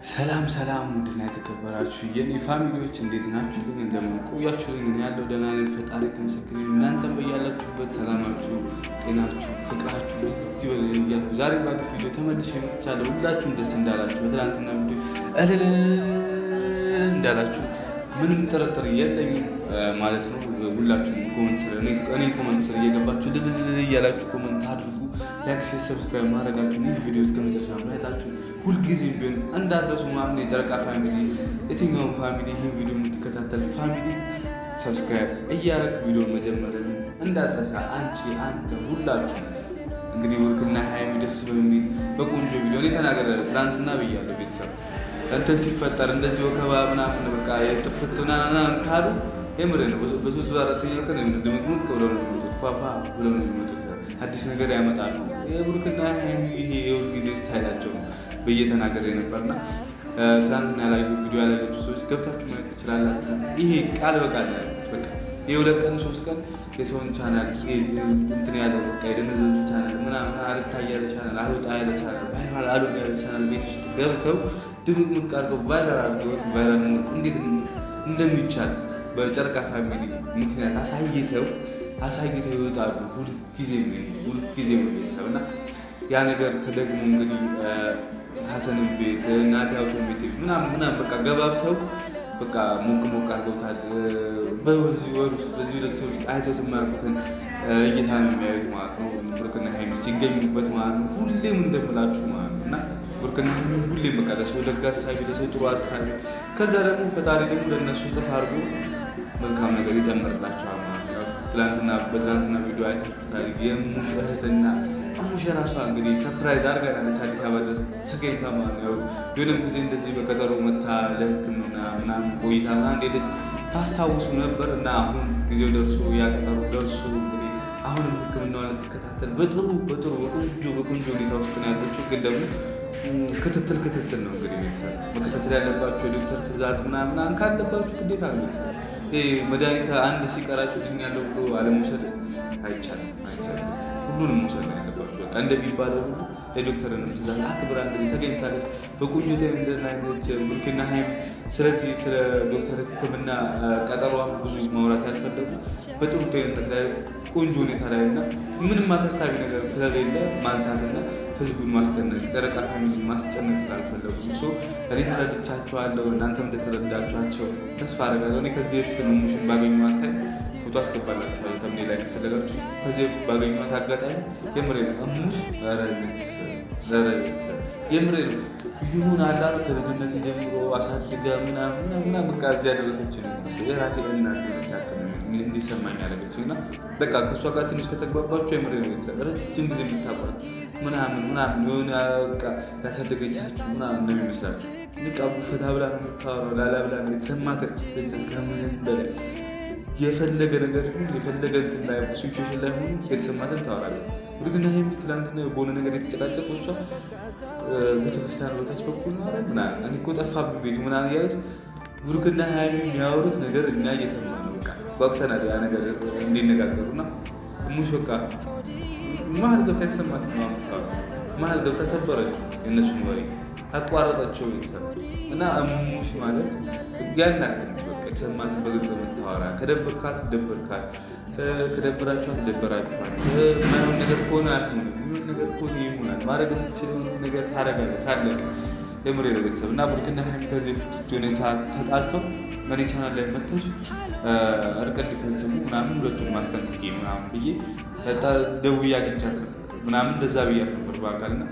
ሰላም ውድና የተከበራችሁ የኔ ፋሚሊዎች እንዴት ናችሁልኝ? እንደምን ቆያችሁልኝ? እኔ ያለው ደህና ነኝ፣ ፈጣሪ የተመሰገነ ይሁን። እናንተም በያላችሁበት ሰላማችሁ፣ ጤናችሁ፣ ፍቅራችሁ እዚህ በለኝ እያልኩ ዛሬ በአዲስ ቪዲዮ ተመልሼ መጥቻለሁ። ሁላችሁም ደስ እንዳላችሁ በትናንትና ቪዲዮ እልል እንዳላችሁ ምንም ጥርጥር የለኝም ማለት ነው። ሁላችሁም ኮመንት ስር እየገባችሁ እልል እያላችሁ ኮመንት አድርጉ። ላይክ፣ ሼር፣ ሰብስክራይብ ማድረጋችሁን ይህ ቪዲዮ እስከ መጨረሻ ማየታችሁ ሁልጊዜም ቢሆን እንዳትረሱ። ማምን የጨረቃ ፋሚሊ፣ የትኛውን ፋሚሊ ይህን ቪዲዮ የምትከታተል ፋሚሊ ሰብስክራይብ እያደረግ ቪዲዮ መጀመርን እንዳትረሳ። አንተ ሁላችሁ እንግዲህ ብሩክና ሀይሚ ደስ በሚል በቆንጆ ቪዲዮ እኔ ተናግሬያለሁ። ትናንትና ብያለሁ። ቤተሰብ እንትን ሲፈጠር እንደዚህ ወከባ ምናምን በቃ የጥፍት ምናምን ካሉ የምሬ ነው። በሶስት በአራተኛው ቀን ድምቅምቅ ብለው ነው የሚመጡት፣ ፋፋ ብለው ነው የሚመጡት። አዲስ ነገር ያመጣሉ። የብሩክና ሀይሚ ይሄ የሁል ጊዜ ስታይላቸው ነው ብዬ ተናግሬ ነበርና ትናንትና ላይ ቪዲዮ ያላያችሁ ሰዎች ገብታችሁ ማየት ትችላላችሁ። ይሄ ቃል በቃል በቃ የሁለት ቀን 3 ቀን የሰውን ቻናል እንትን ያለው በቃ የደነዘዘ ቻናል ምናምን አልታይ ያለ ቻናል አልወጣ ያለ ቻናል ቫይራል አልሆነ ያለ ቻናል ቤት ውስጥ ገብተው ድምቅምቅ አድርገው ቫይራል አድርገውት ቫይራል እንዴት እንደሚቻል በጨረቃ ፋሚሊ ምክንያት አሳይተው ይወጣሉ። ሁልጊዜም ቤተሰብ እና ያ ነገር ተደግሞ እንግዲህ ሀሰን ቤት እናቴ አውቶሜቲክ ምናምን በቃ ገባብተው በቃ ሞቅ አድርገውታል። በዚህ ወር ውስጥ በዚህ 2 ወር ውስጥ አይተውት የማያውቁትን እይታ ነው የሚያዩት ማለት ነው። ብሩክና ሀይሚ ሲገኙበት ማለት ነው። ሁሌም እንደምላችሁ ማለት ነው እና ብሩክና ሀይሚ ሁሌም በቃ ለሰው ደግ አሳቢ፣ ለሰው ጥሩ አሳቢ፣ ከዛ ደግሞ ፈጣሪ ደግሞ ለእነሱ ተፋርጎ መልካም ነገር ይጨምርላቸዋል ማለት ነው። በትላንትና ቪዲዮ አይታችሁታል። የሙሽ እህትና ሙሽ ራሷ እንግዲህ ሰርፕራይዝ አድርጋለች አዲስ አበባ ድረስ ተገኝታ ማለት ነው። የሆነም ጊዜ እንደዚህ በቀጠሮ መታ ለሕክምና ምናምን ቆይታ እንደሄደች ታስታውሱ ነበር እና አሁን ጊዜው ደርሶ ያቀጠሮ ደርሶ እንግዲህ አሁንም ሕክምናዋን ልትከታተል በጥሩ በቆንጆ ሁኔታ ውስጥ ነው ያለችው። ግን ደግሞ ክትትል ነው እንግዲህ ቤተሰብ መከታተል ያለባቸው የዶክተር ትእዛዝ ምናምን ካለባችሁ ግዴታ ነው ቤተሰብ። መድኃኒት አንድ ሲቀራችሁ ድኛለሁ ብሎ አለመውሰድ አይቻልም። ሁሉንም መውሰድ ነው ያለባችሁ። በቃ እንደሚባለው ሁሉ የዶክተርን ትእዛዝ አክብራ እንግዲህ ተገኝታለች በቆንጆ እንደናይነች ብሩክና ሀይሚ። ስለዚህ ስለ ዶክተር ሕክምና ቀጠሯ ብዙ ማውራት ያልፈለጉ በጥሩ ጤንነት ላይ ቆንጆ ሁኔታ ላይ እና ምንም አሳሳቢ ነገር ስለሌለ ማንሳትና ህዝቡን ማስጨነቅ ጨረቃ ፋሚሊ ማስጨነቅ ስላልፈለጉ እኔ ተረድቻቸዋለሁ። እናንተም እንደተረዳችኋቸው ተስፋ አደርጋለሁ። እኔ ከዚህ በፊት ሙሽን ባገኘኋት ታይም ፎቶ አስገባላችኋለሁ ተምኔ ላይ ከፈለጋችሁ። ከዚህ በፊት ባገኘኋት አጋጣሚ የምሬ ነው ሙሽ የምሬ ነው ይሁን አላሩ ከልጅነት ጀምሮ አሳድጋ ምናምን በቃ እዚያ ያደረሰች የራሴ እናት እንዲሰማኝ ያደረገች እና በቃ ከእሷ ጋር ትንሽ ከተግባባችሁ የምሬ ነው ረጅም ጊዜ የምታባል ምናምን የሆነ በቃ ያሳደገቻችሁ ምናምን እንደሚመስላችሁ ንቃቡ ፈታ ብላ ነው የምታወራው። ላላ ብላ ነው የተሰማት ከምንም በላይ የፈለገ ነገር ይሁን የፈለገ እንትን ላይ ሲቹዌሽን ላይ ሆኑ የተሰማትን ታወራለች። ብሩክና ሀይሚ ትናንትና በሆነ ነገር የተጨቃጨቁ እሷ ቤተክርስቲያን ቦታች በኩል ምናምን እኔ እኮ ጠፋብኝ ቤቱ ምናምን እያለች ብሩክና ሀይሚ የሚያወሩት ነገር እኛ እየሰማ ነው። በቃ ጓጉተናል ያ ነገር እንዲነጋገሩ እና ሙሽ በቃ መሀል ገብታ የተሰማት መሀል ገብታ ሰበረችው። የእነሱን ወሬ አቋረጠችው ቤተሰብ እና ሙሽ ማለት ያናክል በቃ የተሰማትን በግልጽ የምታወራ ከደበርካት ደበርካት፣ ከደበራችኋት ደበራችኋት። ማይሆን ነገር ከሆነ አያስሙ የሚሆን ነገር ከሆነ ይሆናል። ማድረግ የምትችለውን ነገር ታደርጋለች። አለቀ። የምሬ ነው ቤተሰብ እና ብሩክና ሀይሚ ከዚህ በፊት የሆነ ሰዓት ተጣልተው መኔ ቻናል ላይ መጥተው እርቅ እንዲፈጽሙ ምናምን ሁለቱን ማስጠንቀቂ ምናምን ብዬ ደውዬ አግኝቻት ምናምን እንደዛ ብያት ነበር በአካልና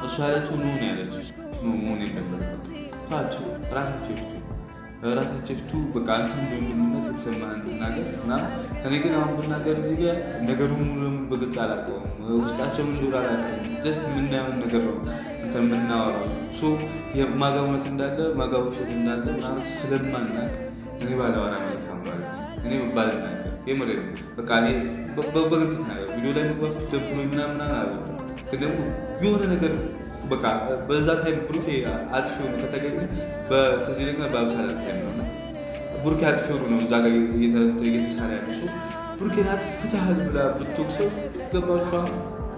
እሱ ያለችው ኑ ነው ያለችው። መሆን የለበትም ታቸው ራሳቸው ፍቱ በቃ አንተ እንደምንነት የተሰማህን ነገር እና እኔ ግን አሁን ብናገር እዚህ ጋር ነገሩ ሙሉ ለሙሉ በግልጽ አላውቀውም። ውስጣቸው ምን እንደሆነ አላውቀውም። ጀስት የምናየውን ነገር ነው እንትን የምናወራው ማጋው እውነት እንዳለ ማጋው ውሸት እንዳለ ምናምን ስለማናውቅ እኔ ባለዋራ መልካም ማለት እኔ ባልናገር የምሬ ነው በቃ እኔ በግልጽ ነገር ቪዲዮ ላይ መግባት ደብሮ ምናምን አለ። ግን ደግሞ የሆነ ነገር በቃ በዛ ታይም ብሩኬ አጥፊው ከተገኘ በተዚህ ደግሞ በአብሳላ ታይም ነው ብሩኬ አጥፊው ነው እዛ ጋር እየተሳለ ያለ ሰው ብሩኬን አጥፍተሃል ብላ ብትወቅሰው ገባችኋል።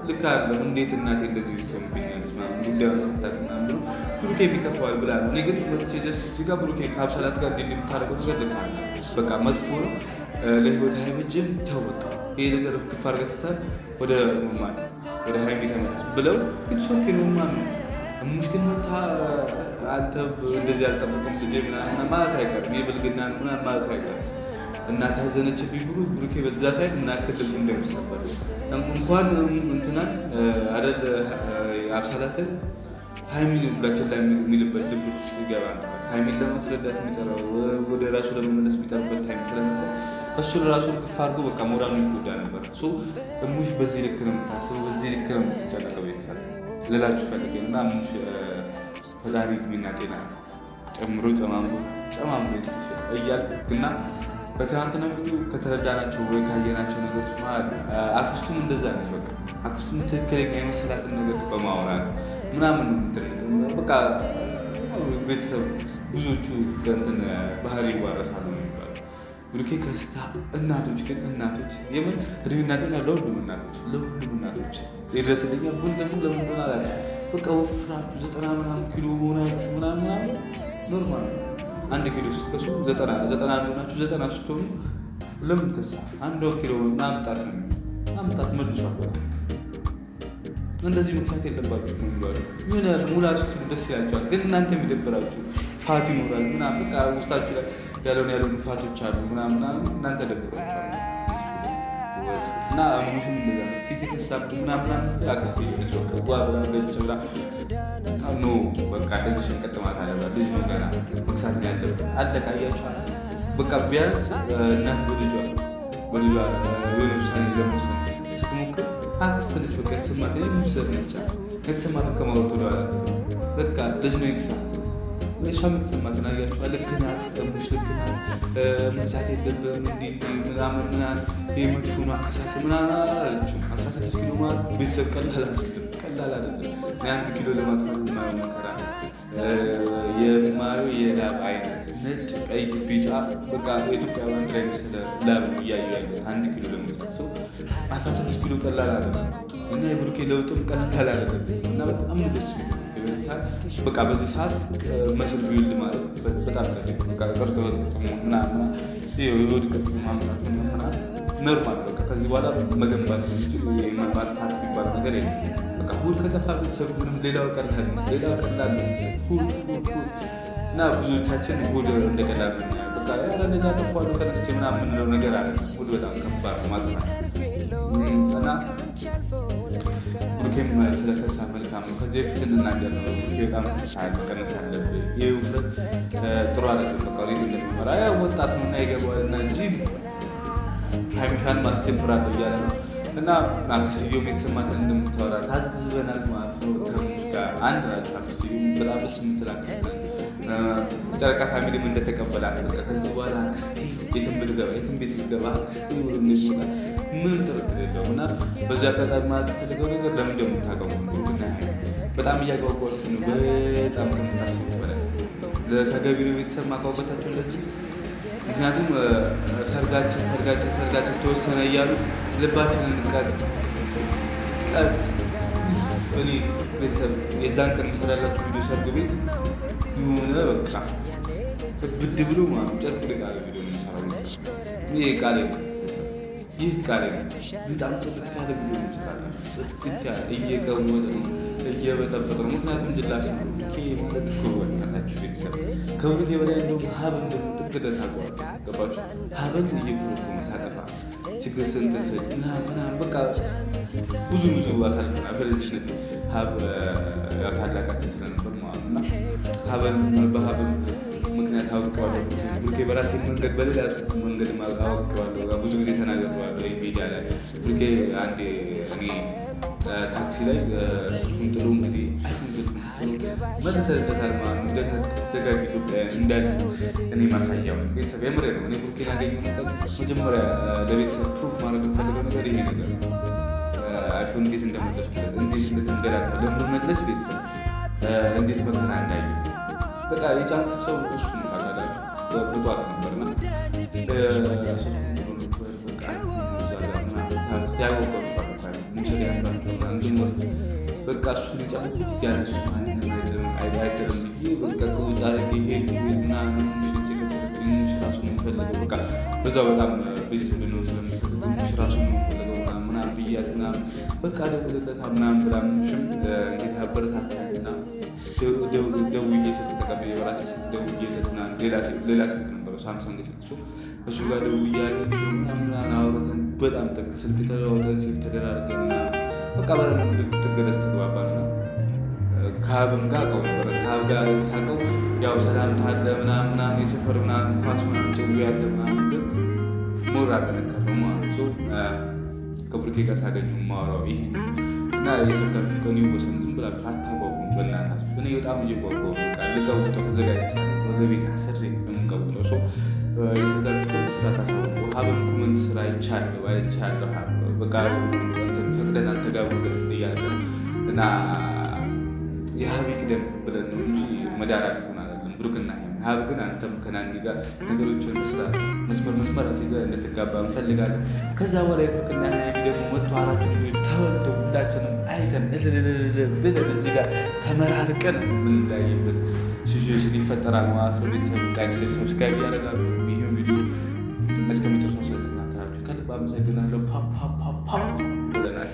ልክ አይደለም። እንዴት እናቴ እንደዚህ ትሆንብኛለች ማለት ጉዳዩን ስታውቅ ምናምን ብሎ ብሩኬ የሚከፋዋል ብላ እኔ ግን መጥቼ ጀስት እዚህ ጋር ብሩኬ ከአብሰላት ጋር እንዴት የምታደርገው ነገር ልካለ በቃ መጥፎ ነው ለህይወት አይበጅም ተው በቃ ይሄ ነገር ክፍ አድርገህ ትተህ ወደ ኖርማል ወደ ሀይሚ ተመለስ ብለው ኢትስ ኦኬ ኖርማል ነው። ሙሽኪል መታ አንተ እንደዚህ አልጠበቅም ልጄ ምናምን ማለት አይቀርም የብልግና ምናምን ማለት አይቀርም እና ታዘነችብኝ ብሩኬ በዛ ታይም እና ክልል እንደሚሰበር እንኳን እንትናን አይደል አብሰላትን ሀይሚን ሁላችን ላይ የሚልበት ድብቅ ይገባ ነበር። ሀይሚን ለማስረዳት የሚጠራው ወደ ራሱ ለመመለስ የሚጠርበት ታይም ስለነበር እሱ ለራሱ ክፍ አድርጎ በቃ ሞራሉ ይጎዳ ነበር። እሙሽ በዚህ ልክ ነው የምታስበው፣ በዚህ ልክ ነው የምትጨነቀው ቤተሰብ ልላችሁ ፈልጌ እና እሙሽ ፈጣሪ ዕድሜና ጤና ጨምሮ ጨማምሮ እያልኩና በትናንትና ቪዲዮ ከተረዳናቸው ወይ ካየናቸው ነገሮች መሀል አክስቱም እንደዛ ነች። በቃ አክስቱም ትክክለኛ የመሰላትን ነገር በማውራት ምናምን በቃ ቤተሰብ ብዙዎቹ እንትን ባህሪ ይዋረሳሉ ነው የሚባለው። ብሩኬ ከስታ እናቶች ግን እናቶች የምን እድሜና ጤና ለሁሉም እናቶች ይድረስልኛል። ግን ደግሞ ለምን አላ በቃ ወፍራችሁ 90 ምናምን ኪሎ ሆናችሁ ምናምን ኖርማል ነው። 1 ኪሎ ስትከሱ 90 ሆናችሁ 90 ስትሆኑ ለምን ከሳ 1 ኪሎ ማምጣት ነው ማምጣት መልሷል። በቃ እንደዚህ መክሳት የለባችሁ ነው የሚባለው። ምን ሙላችሁ ደስ ይላችኋል፣ ግን እናንተ የሚደብራችሁ ፋት ይኖራል ምናምን በቃ ውስጣችሁ ላይ ያለውን ፋቶች አሉ ምናምን እናንተ ደብሯችኋል። እና ሙሽም እንደዛ ነው ፊት የተሳብ ምናምን አክስቴ ልጅ ጓ ብላ ገጭ ብላ ኖ በቃ እንደዚህ ሸንቀጥማት አለባት። ልጅ ነው ገና መክሳት ነው ያለበት። አለቃ እያችኋል በቃ ቢያንስ እናት በልጇ የሆነ ውሳኔ ለመውሰን ስትሞክር አክስት ልጅ በቃ የተሰማት ሙሰር ነቻ ከተሰማት ከማወጡ ወደኋላ በቃ ልጅ ነው ይክሳ እሷ የምትሰማትን አያችሁ። ልክ ናት ሙሽ ልክ ናት መሳት የለብህም እንዲህ ምናምን የመጥፎ ነው አከሳሰብ ምናምን አላለችም። 16 ኪሎ ማለት ቤተሰብ ቀላል አይደለም። 1 ኪሎ ለማጥፋት የማየው መከራ የማየው የላብ አይነት ነጭ፣ ቀይ፣ ቢጫ በቃ የኢትዮጵያ ባንዲራ የመሰለ ላብ እያዩ ያለ 1 ኪሎ ለመሳት ሰው 16 ኪሎ ቀላል አይደለም እና የብሩኬ ለውጥም ቀላል አይደለም እና በጣም ደስ ይላል። በቃ በዚህ ሰዓት መስል ቢውልድ ማለት በጣም ሰፊ ቅርጽ ምናምን የወድ ቅርጽ ማምጣት ኖርማል በቃ ከዚህ በኋላ መገንባት ነው እንጂ ማጥፋት የሚባል ነገር የለም። በቃ ሁሉ ከጠፋ ቤተሰብ ምንም ሌላው ቀላል ሁሉ እና ብዙዎቻችን ሁሉ እንደቀላል በቃ ያለ ነገ ጠፏሉ ተነስቼ ምናምን የምንለው ነገር አለ። ሁሉ በጣም ከባድ ነው ማለት ነው እና ብሩኬም ስለከሳ መልካም ነው። ከዚህ በፊት ስንናገር ነው ብሩኬ በጣም መቀነስ አለብህ፣ ይህ ውፍረት ጥሩ አይደለም። በቃ ወዴት እንደሚመራ ወጣት ነው እና ይገባዋልና እንጂ ሀይሚሻን ማስጀምራለሁ እያለ ነው እና አክስትዮውም የተሰማትን እንደምታወራ ታዝበናል ማለት ነው። ከሙሽ ጋር አንድ ናቸው። አክስትዮው በጣም ደስ የምትል አክስት ጨረቃ ፋሚሊም እንደተቀበላት በቃ ከዚህ በኋላ አክስቴ የትም ቤት ብትገባ አክስቴ ወደ ሚመጣ ምንም ጥርጥር የለውም እና በዚህ አጋጣሚ ማለት ፈልገው ነገር ለምን እንደምታገቡ ብሩክና በጣም እያጓጓችሁ ነው። በጣም ከምታስቡ በላይ ለተገቢ ቤተሰብ ማጓጓታቸው እንደዚህ ምክንያቱም ሰርጋችን ተወሰነ እያሉ ልባችንን ቀጥ እኔ ቤተሰብ የዛን ቀን የሚሰራላችሁ ቪዲዮ ሰርግ ቤት የሆነ በቃ ብድ ብሎ ጨርቅ ቃለ ቪዲዮ የሚሰራው ይህ ቃል በጣም ጥልቅ ያለ ቪዲዮ የሚሰራላችሁ ጽድት ያለ እየቀወጠ ነው እየበጠበጠ ነው። ምክንያቱም ጅላስ ማለት ከወናታችሁ ቤተሰብ ከሁለት የበላይ እንደውም ሀብ እንደምጥቅ ደሳ ገባችሁ ሀበን እየቆረጡ መሳቀፋ ችግር ስንት ምናምን በቃ ብዙ አሳልፈናል። በልጅነት ሀብ ታላቃችን ስለነበር ማለት እና ሀበን በሀብን ምክንያት አውቀዋለሁ። ብሩኬ በራሴ መንገድ በሌላ መንገድ አውቀዋለሁ። ብዙ ጊዜ ተናግሬዋለሁ ሚዲያ ላይ ብሩኬ አንዴ እኔ ታክሲ ላይ ስልኩን ጥሎ እንግዲህ አይፎን መልሰለታል ማለት ነው። ደጋግ ኢትዮጵያ እንዳለ እኔ ማሳያው ቤተሰብ የምሬ ነው። እኔ ብሩኬን ያገኘው መጀመሪያ ለቤተሰብ ፕሩፍ ማድረግ የምፈልገው ነገር ይሄ ነገር አይፎን እንዴት እንደመለስኩለት እንዴት እንደተንገላታ ለመመለስ ቤተሰብ እንዴት መከራ እንዳየ በቃ የጫንኩት ሰው እሱ ታውቃላችሁ ብጧት ነበርና በቃ እሱ ሊጫንኩት ያለሱ አይጥርም ብዬ በቃ ከውጭ አድርጌ ሄድና ራሱ ነው የሚፈልገው በቃ በዛው በጣም ቤስት እንድንሆን ስለሚፈልግ ራሱ ነው የሚፈልገው ምናምን ብያት ምናምን በቃ ደውልለታ ምናምን ብላምሽም እንግዲህ አበረታታልና ደውዬ ስልክ ተቀብዬ በራሴ ስልክ ደውዬለት ምናምን ሌላ ስልክ ነበረው ሳምሰንግ ስልክ እሱ ጋር ደውዬ አገኘሁ ምናምን አውርተን በጣም ስልክ ተለዋውጠን ሴፍ ተደራርገን ምናምን በቃ በደንብ ጥግ ድረስ ተግባባን ነው። ከሀብም ጋር አውቀው ነበረ። ከሀብ ጋር ሳውቀው ያው ሰላምታ አለ ምናምን የሰፈር ምናምን ኳስ ምናምን ጭው ያለ ምናምን ግን ሞራ ጠነከረው ማለት ነው። ከብሩኬ ጋር ሳገኙ ማወራው ይሄ እና የሰርጋችሁ ቀን ይወሰን ዝም ብላችሁ አታጓጉም በእናታችሁ። እኔ በጣም እየጓጓሁ በቃ ልቀውጠው ተዘጋጅቻለሁ። ወገቤን አሰሬ የምንቀውጠው ሰው የሰርጋችሁ ቀን በስርዓት አሳውቁ። ሀብም ኮመንት ስራ አይቻለሁ በቃ ፈቅደናል ተጋቡልን እያለ እና የሀብ ይቅደም ብለን ነው እንጂ መዳራቱን አይደለም። ብሩክና ሀብ ግን አንተም ከናኒ ጋር ነገሮችን በስርዓት መስመር አስይዘህ እንድትጋባ እንፈልጋለን። ከዛ በኋላ ብሩክና ሀይሚ ደግሞ መጥቶ 4 ልጆች ተወልደው ሁላችንም አይተን ብለን እዚህ ጋር ተመራርቀን የምንለያይበት ሲቹዌሽን ይፈጠራል ማለት ነው። ቤተሰብ ላይክ፣ ሼር፣ ሰብስክራይብ እያደረጋችሁ ይህን ቪዲዮ እስከ መጨረሻው ስለተከታተላችሁ ከልብ አመሰግናለሁ። ፓ ብለናል።